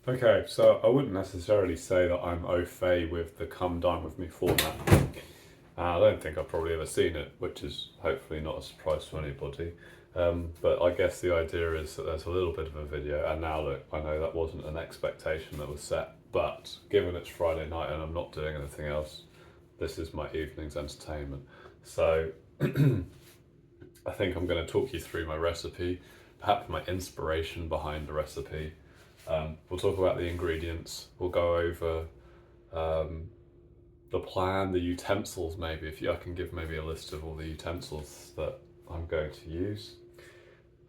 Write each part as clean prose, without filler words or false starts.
Okay, so I wouldn't necessarily say that I'm au fait with the come dine with me format. I don't think I've probably ever seen it, which is hopefully not a surprise to anybody. But I guess the idea is that there's a little bit of a video, and now look, I know that wasn't an expectation that was set, but given it's Friday night and I'm not doing anything else, this is my evening's entertainment. So I think I'm going to talk you through my recipe, perhaps my inspiration behind the recipe. We'll talk about the ingredients. We'll go over the plan, the utensils maybe, I can give maybe a list of all the utensils that I'm going to use.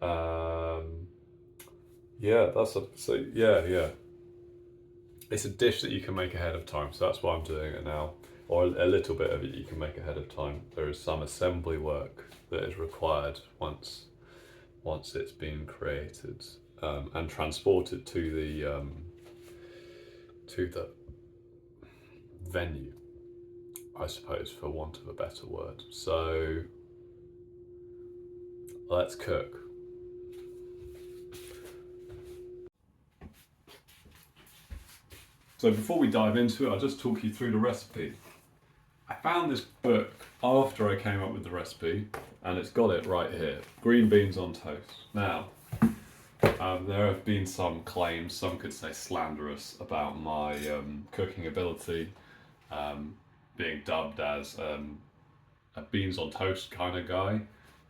Yeah. It's a dish that you can make ahead of time, so that's why I'm doing it now. Or a little bit of it you can make ahead of time. There is some assembly work that is required once it's been created and transported to the venue, I suppose, for want of a better word. So let's cook. So before we dive into it, I'll just talk you through the recipe. I found this book after I came up with the recipe, and it's got it right here. Green beans on toast. Now, there have been some claims, some could say slanderous, about my cooking ability, being dubbed as a beans on toast kind of guy.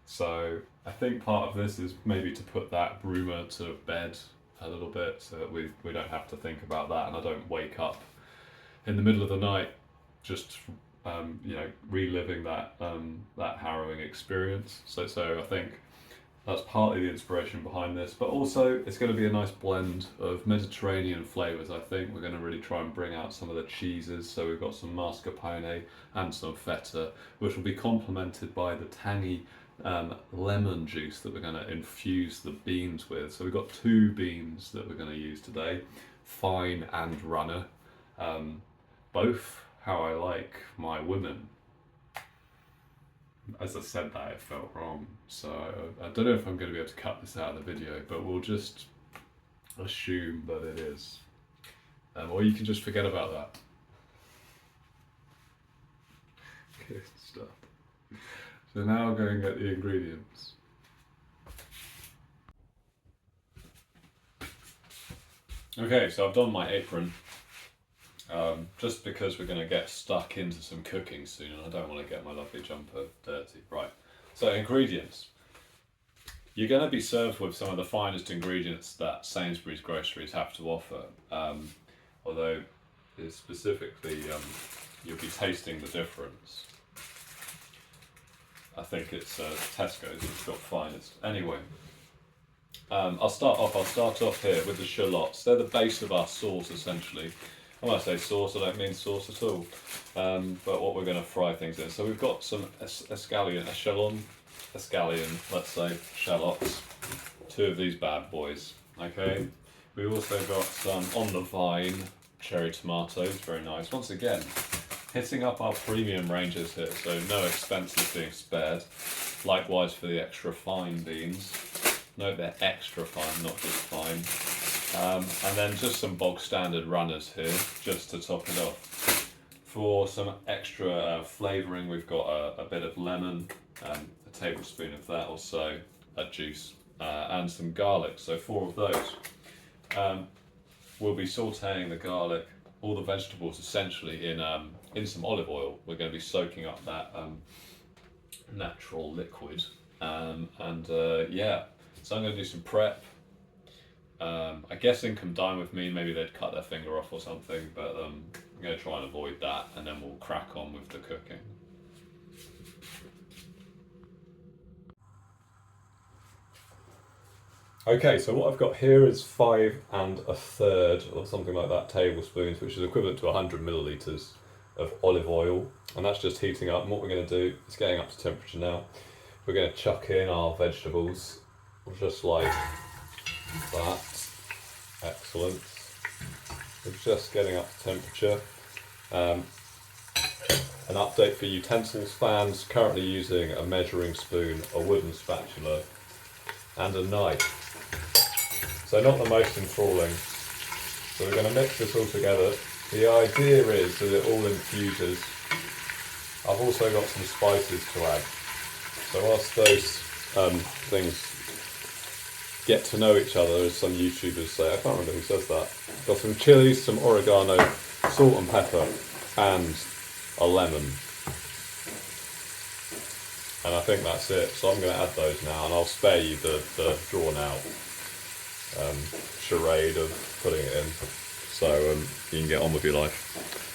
So I think part of this is maybe to put that rumour to bed a little bit, so that we don't have to think about that, and I don't wake up in the middle of the night just reliving that harrowing experience. So I think that's partly the inspiration behind this, but also it's going to be a nice blend of Mediterranean flavours. I think we're going to really try and bring out some of the cheeses. So we've got some mascarpone and some feta, which will be complemented by the tangy lemon juice that we're going to infuse the beans with. So we've got two beans that we're going to use today, fine and runner, both how I like my women. As I said that, it felt wrong, so I don't know if I'm going to be able to cut this out of the video, but we'll just assume that it is. Or you can just forget about that. Good stuff. So now I'll go and get the ingredients. Okay, so I've done my apron. Just because we're going to get stuck into some cooking soon and I don't want to get my lovely jumper dirty. Right, so ingredients. You're going to be served with some of the finest ingredients that Sainsbury's groceries have to offer, although specifically you'll be tasting the difference. I think it's Tesco's that's got finest. Anyway, I'll start off here with the shallots. They're the base of our sauce essentially. When I say sauce, I don't mean sauce at all, but what we're going to fry things in. So we've got some escallion, let's say, shallots, two of these bad boys, okay? We've also got some on the vine cherry tomatoes, very nice. Once again, hitting up our premium ranges here, so no expenses being spared. Likewise for the extra fine beans. Note they're extra fine, not just fine. And then just some bog standard runners here, just to top it off. For some extra flavouring, we've got a bit of lemon, a tablespoon of that or so, a juice, and some garlic, so 4 of those. We'll be sautéing the garlic, all the vegetables essentially in some olive oil. We're going to be soaking up that natural liquid, so I'm going to do some prep. I guess in come dine with me, maybe they'd cut their finger off or something, but I'm going to try and avoid that, and then we'll crack on with the cooking. Okay, so what I've got here is 5 1/3 or something like that tablespoons, which is equivalent to 100 millilitres of olive oil, and that's just heating up. And what we're going to do is getting up to temperature now. We're going to chuck in our vegetables, just like that. Excellent. We're just getting up to temperature. An update for utensils fans, currently using a measuring spoon, a wooden spatula and a knife. So not the most enthralling. So we're going to mix this all together. The idea is that it all infuses. I've also got some spices to add. So whilst those things get to know each other, as some YouTubers say, I can't remember who says that. Got some chilies, some oregano, salt and pepper, and a lemon. And I think that's it. So I'm going to add those now, and I'll spare you the drawn out charade of putting it in. So you can get on with your life.